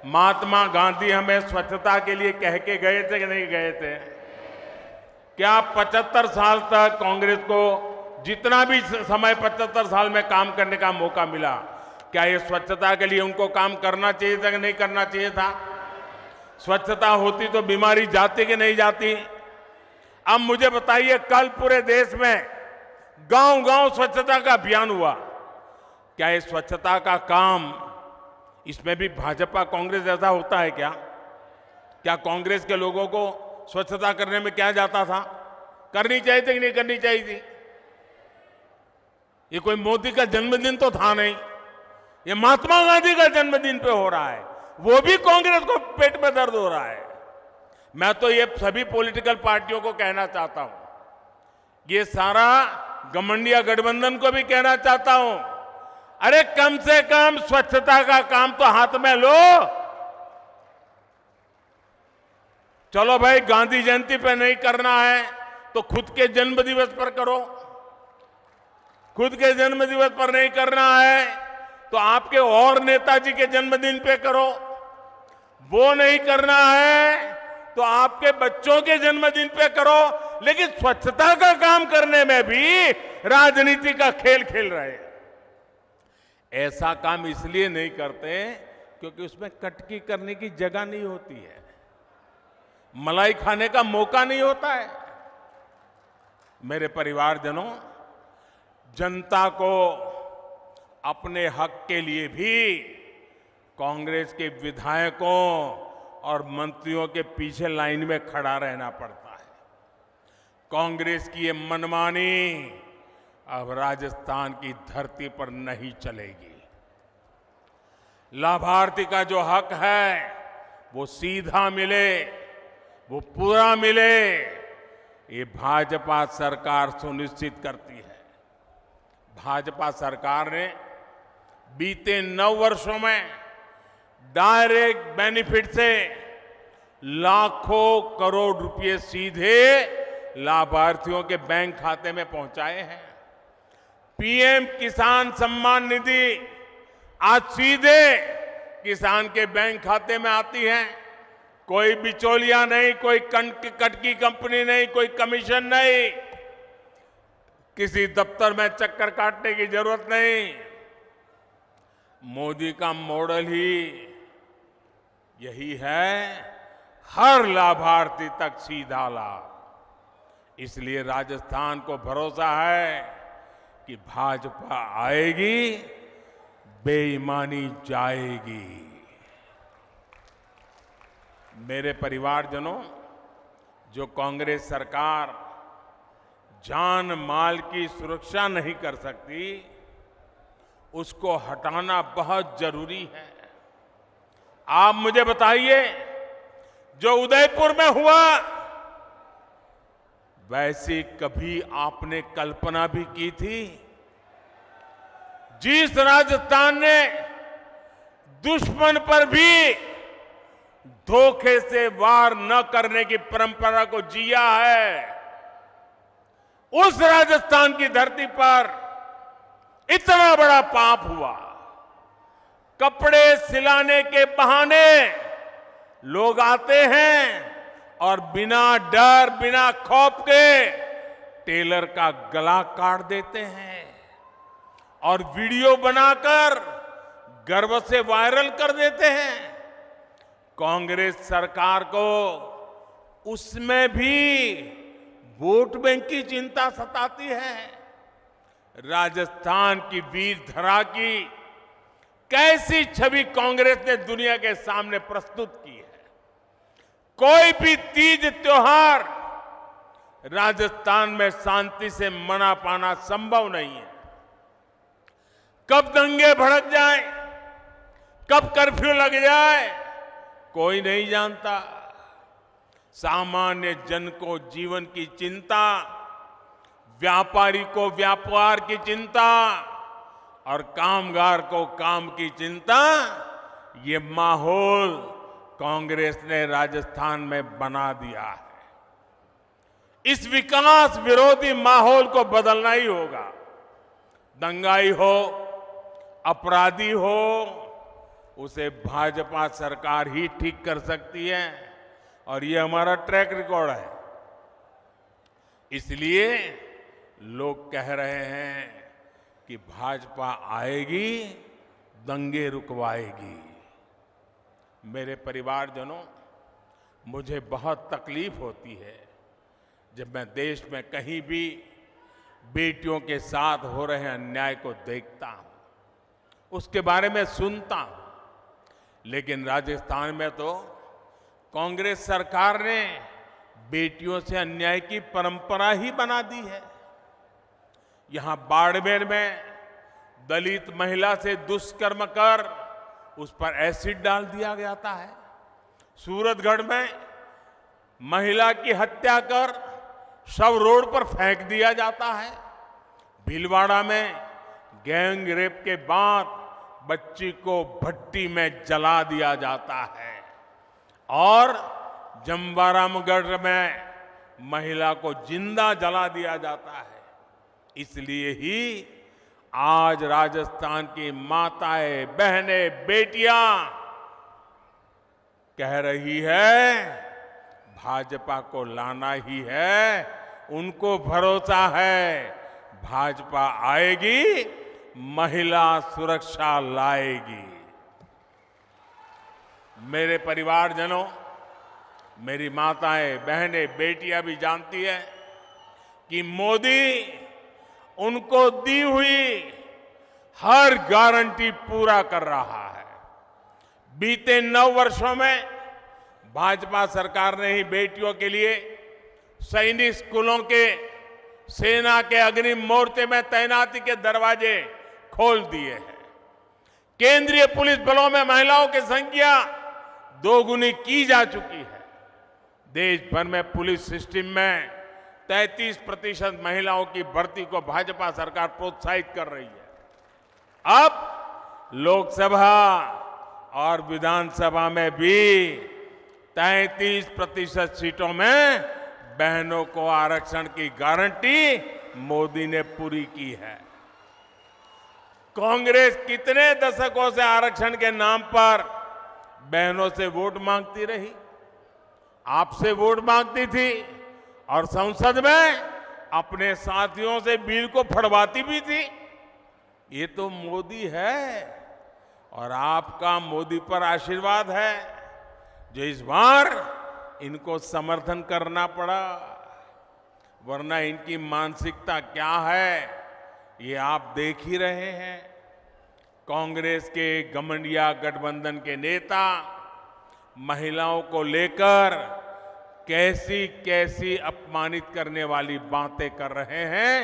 महात्मा गांधी हमें स्वच्छता के लिए कह के गए थे कि नहीं गए थे? क्या 75 साल तक कांग्रेस को जितना भी समय 75 साल में काम करने का मौका मिला, क्या ये स्वच्छता के लिए उनको काम करना चाहिए था कि नहीं करना चाहिए था? स्वच्छता होती तो बीमारी जाती कि नहीं जाती? अब मुझे बताइए, कल पूरे देश में गांव-गांव स्वच्छता का अभियान हुआ, क्या ये स्वच्छता का काम, इसमें भी भाजपा कांग्रेस जैसा होता है क्या? क्या कांग्रेस के लोगों को स्वच्छता करने में क्या जाता था? करनी चाहिए थी कि नहीं करनी चाहिए थी? ये कोई मोदी का जन्मदिन तो था नहीं, ये महात्मा गांधी का जन्मदिन पे हो रहा है, वो भी कांग्रेस को पेट में दर्द हो रहा है। मैं तो ये सभी पॉलिटिकल पार्टियों को कहना चाहता हूं, ये सारा घमंडिया गठबंधन को भी कहना चाहता हूं, अरे कम से कम स्वच्छता का काम तो हाथ में लो। चलो भाई, गांधी जयंती पे नहीं करना है तो खुद के जन्म दिवस पर करो। खुद के जन्म दिवस पर नहीं करना है तो आपके और नेताजी के जन्मदिन पे करो। वो नहीं करना है तो आपके बच्चों के जन्मदिन पे करो। लेकिन स्वच्छता का काम करने में भी राजनीति का खेल खेल रहे हैं। ऐसा काम इसलिए नहीं करते क्योंकि उसमें कटकी करने की जगह नहीं होती है, मलाई खाने का मौका नहीं होता है। मेरे परिवारजनों, जनता को अपने हक के लिए भी कांग्रेस के विधायकों और मंत्रियों के पीछे लाइन में खड़ा रहना पड़ता है। कांग्रेस की ये मनमानी अब राजस्थान की धरती पर नहीं चलेगी। लाभार्थी का जो हक है वो सीधा मिले, वो पूरा मिले, ये भाजपा सरकार सुनिश्चित करती है। भाजपा सरकार ने बीते 9 वर्षों में डायरेक्ट बेनिफिट से लाखों करोड़ रुपए सीधे लाभार्थियों के बैंक खाते में पहुंचाए हैं। पीएम किसान सम्मान निधि आज सीधे किसान के बैंक खाते में आती है। कोई बिचौलिया नहीं, कोई कटकी कंपनी नहीं, कोई कमीशन नहीं, किसी दफ्तर में चक्कर काटने की जरूरत नहीं। मोदी का मॉडल ही यही है, हर लाभार्थी तक सीधा लाभ। इसलिए राजस्थान को भरोसा है कि भाजपा आएगी, बेईमानी जाएगी। मेरे परिवारजनों, जो कांग्रेस सरकार जान माल की सुरक्षा नहीं कर सकती, उसको हटाना बहुत जरूरी है। आप मुझे बताइए, जो उदयपुर में हुआ, वैसी कभी आपने कल्पना भी की थी? जिस राजस्थान ने दुश्मन पर भी धोखे से वार न करने की परंपरा को जिया है, उस राजस्थान की धरती पर इतना बड़ा पाप हुआ। कपड़े सिलाने के बहाने लोग आते हैं और बिना डर, बिना खौफ के टेलर का गला काट देते हैं और वीडियो बनाकर गर्व से वायरल कर देते हैं। कांग्रेस सरकार को उसमें भी वोट बैंक की चिंता सताती है। राजस्थान की वीर धरा की कैसी छवि कांग्रेस ने दुनिया के सामने प्रस्तुत की है। कोई भी तीज त्योहार राजस्थान में शांति से मना पाना संभव नहीं है। कब दंगे भड़क जाए, कब कर्फ्यू लग जाए, कोई नहीं जानता। सामान्य जन को जीवन की चिंता, व्यापारी को व्यापार की चिंता और कामगार को काम की चिंता, ये माहौल कांग्रेस ने राजस्थान में बना दिया है। इस विकास विरोधी माहौल को बदलना ही होगा। दंगाई हो, अपराधी हो, उसे भाजपा सरकार ही ठीक कर सकती है और ये हमारा ट्रैक रिकॉर्ड है। इसलिए लोग कह रहे हैं कि भाजपा आएगी, दंगे रुकवाएगी। मेरे परिवारजनों, मुझे बहुत तकलीफ होती है जब मैं देश में कहीं भी बेटियों के साथ हो रहे अन्याय को देखता हूं, उसके बारे में सुनता हूं। लेकिन राजस्थान में तो कांग्रेस सरकार ने बेटियों से अन्याय की परंपरा ही बना दी है। यहां बाड़मेर में दलित महिला से दुष्कर्म कर उस पर एसिड डाल दिया जाता है। सूरतगढ़ में महिला की हत्या कर शव रोड पर फेंक दिया जाता है। भीलवाड़ा में गैंग रेप के बाद बच्ची को भट्टी में जला दिया जाता है और जमवारामगढ़ में महिला को जिंदा जला दिया जाता है। इसलिए ही आज राजस्थान की माताएं, बहनें, बेटियां कह रही है भाजपा को लाना ही है। उनको भरोसा है भाजपा आएगी, महिला सुरक्षा लाएगी। मेरे परिवारजनों, मेरी माताएं, बहनें, बेटियां भी जानती है कि मोदी उनको दी हुई हर गारंटी पूरा कर रहा है। बीते 9 वर्षों में भाजपा सरकार ने ही बेटियों के लिए सैनिक स्कूलों के, सेना के अग्रिम मोर्चे में तैनाती के दरवाजे खोल दिए हैं। केंद्रीय पुलिस बलों में महिलाओं की संख्या 2 गुनी की जा चुकी है। देश भर में पुलिस सिस्टम में 33% महिलाओं की भर्ती को भाजपा सरकार प्रोत्साहित कर रही है। अब लोकसभा और विधानसभा में भी 33% सीटों में बहनों को आरक्षण की गारंटी मोदी ने पूरी की है। कांग्रेस कितने दशकों से आरक्षण के नाम पर बहनों से वोट मांगती रही, आपसे वोट मांगती थी और संसद में अपने साथियों से बिल को फड़वाती भी थी। ये तो मोदी है और आपका मोदी पर आशीर्वाद है जो इस बार इनको समर्थन करना पड़ा, वरना इनकी मानसिकता क्या है ये आप देख ही रहे हैं। कांग्रेस के घमंडिया गठबंधन के नेता महिलाओं को लेकर कैसी कैसी अपमानित करने वाली बातें कर रहे हैं,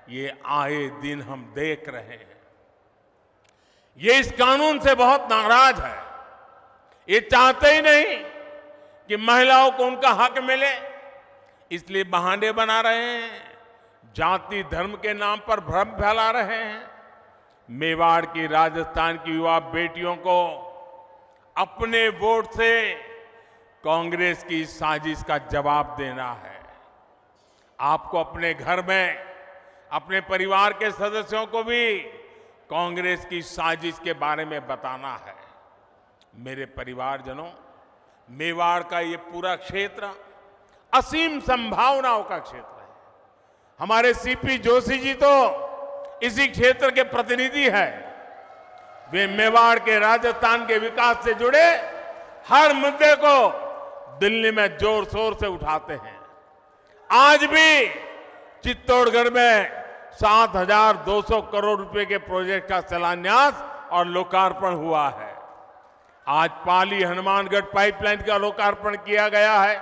ये आए दिन हम देख रहे हैं। ये इस कानून से बहुत नाराज है। ये चाहते ही नहीं कि महिलाओं को उनका हक मिले, इसलिए बहाने बना रहे हैं, जाति धर्म के नाम पर भ्रम फैला रहे हैं। मेवाड़ की, राजस्थान की युवा बेटियों को अपने वोट से कांग्रेस की साजिश का जवाब देना है। आपको अपने घर में अपने परिवार के सदस्यों को भी कांग्रेस की साजिश के बारे में बताना है। मेरे परिवारजनों, मेवाड़ का ये पूरा क्षेत्र असीम संभावनाओं का क्षेत्र है। हमारे सीपी जोशी जी तो इसी क्षेत्र के प्रतिनिधि हैं। वे मेवाड़ के, राजस्थान के विकास से जुड़े हर मुद्दे को दिल्ली में जोर शोर से उठाते हैं। आज भी चित्तौड़गढ़ में 7,200 करोड़ रुपए के प्रोजेक्ट का शिलान्यास और लोकार्पण हुआ है। आज पाली हनुमानगढ़ पाइपलाइन का लोकार्पण किया गया है।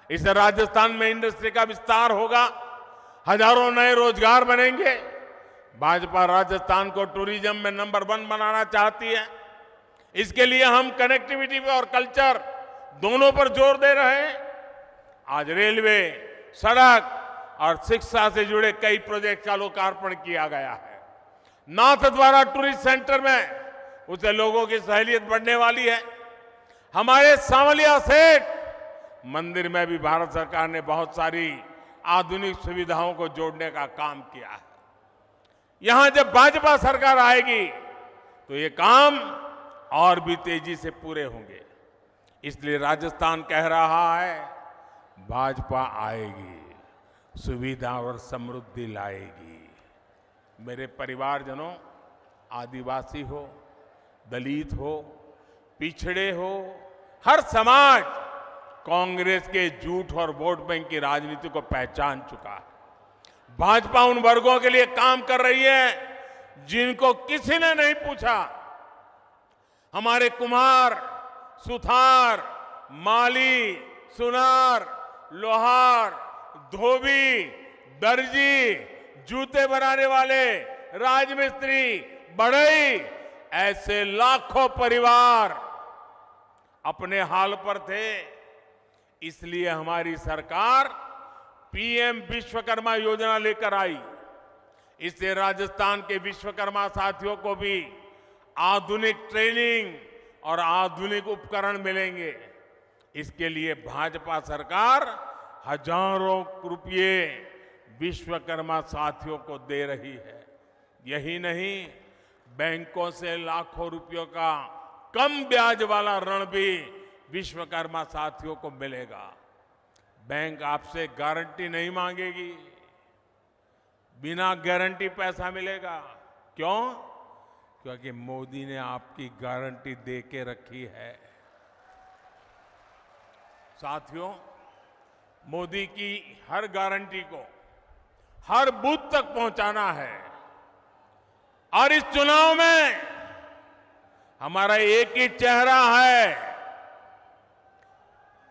इससे राजस्थान में इंडस्ट्री का विस्तार होगा, हजारों नए रोजगार बनेंगे। भाजपा राजस्थान को टूरिज्म में नंबर 1 बनाना चाहती है। इसके लिए हम कनेक्टिविटी और कल्चर दोनों पर जोर दे रहे हैं। आज रेलवे, सड़क और शिक्षा से जुड़े कई प्रोजेक्ट का लोकार्पण किया गया है। नाथद्वारा टूरिस्ट सेंटर में उससे लोगों की सहूलियत बढ़ने वाली है। हमारे सांवलिया सेठ मंदिर में भी भारत सरकार ने बहुत सारी आधुनिक सुविधाओं को जोड़ने का काम किया है। यहां जब भाजपा सरकार आएगी तो ये काम और भी तेजी से पूरे होंगे। इसलिए राजस्थान कह रहा है, भाजपा आएगी, सुविधा और समृद्धि लाएगी। मेरे परिवारजनों, आदिवासी हो, दलित हो, पिछड़े हो, हर समाज कांग्रेस के झूठ और वोट बैंक की राजनीति को पहचान चुका है। भाजपा उन वर्गों के लिए काम कर रही है जिनको किसी ने नहीं पूछा। हमारे कुम्हार, सुथार, माली, सुनार, लोहार, धोबी, दर्जी, जूते बनाने वाले, राजमिस्त्री, बढ़ई, ऐसे लाखों परिवार अपने हाल पर थे। इसलिए हमारी सरकार पीएम विश्वकर्मा योजना लेकर आई। इससे राजस्थान के विश्वकर्मा साथियों को भी आधुनिक ट्रेनिंग और आधुनिक उपकरण मिलेंगे। इसके लिए भाजपा सरकार हजारों रुपये विश्वकर्मा साथियों को दे रही है। यही नहीं, बैंकों से लाखों रुपयों का कम ब्याज वाला ऋण भी विश्वकर्मा साथियों को मिलेगा। बैंक आपसे गारंटी नहीं मांगेगी, बिना गारंटी पैसा मिलेगा। क्यों? क्योंकि मोदी ने आपकी गारंटी दे के रखी है। साथियों, मोदी की हर गारंटी को हर बूथ तक पहुंचाना है। और इस चुनाव में हमारा एक ही चेहरा है,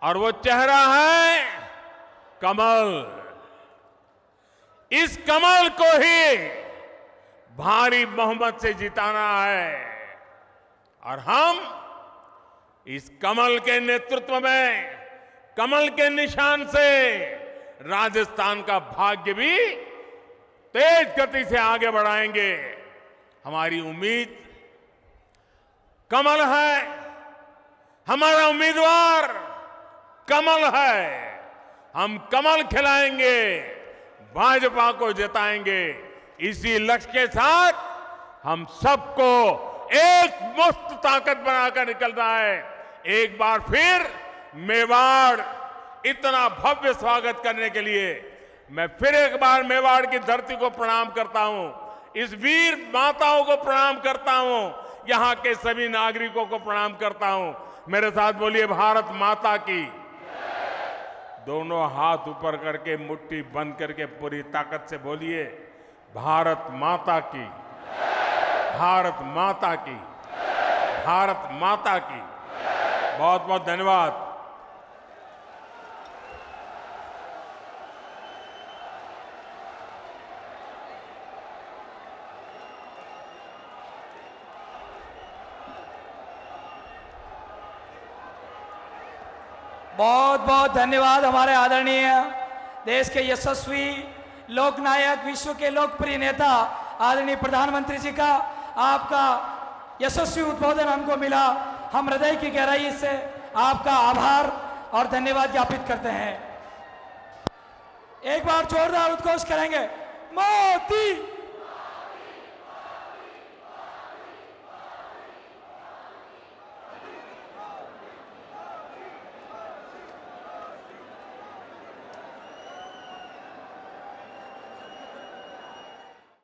और वो चेहरा है कमल। इस कमल को ही भारी बहुमत से जिताना है। और हम इस कमल के नेतृत्व में, कमल के निशान से राजस्थान का भाग्य भी तेज गति से आगे बढ़ाएंगे। हमारी उम्मीद कमल है, हमारा उम्मीदवार कमल है। हम कमल खिलाएंगे, भाजपा को जिताएंगे। इसी लक्ष्य के साथ हम सबको एक मस्त ताकत बनाकर निकलना है। एक बार फिर मेवाड़ इतना भव्य स्वागत करने के लिए मैं फिर एक बार मेवाड़ की धरती को प्रणाम करता हूं, इस वीर माताओं को प्रणाम करता हूं, यहां के सभी नागरिकों को प्रणाम करता हूं। मेरे साथ बोलिए, भारत माता की। दोनों हाथ ऊपर करके मुट्ठी बंद करके पूरी ताकत से बोलिए, भारत माता की, भारत माता की, भारत माता की। बहुत बहुत धन्यवाद। बहुत बहुत धन्यवाद हमारे आदरणीय देश के यशस्वी लोकनायक, विश्व के लोकप्रिय नेता आदरणीय प्रधानमंत्री जी का। आपका यशस्वी उद्बोधन हमको मिला। हम हृदय की गहराई से आपका आभार और धन्यवाद ज्ञापित करते हैं। एक बार जोरदार उद्घोष करेंगे, मोदी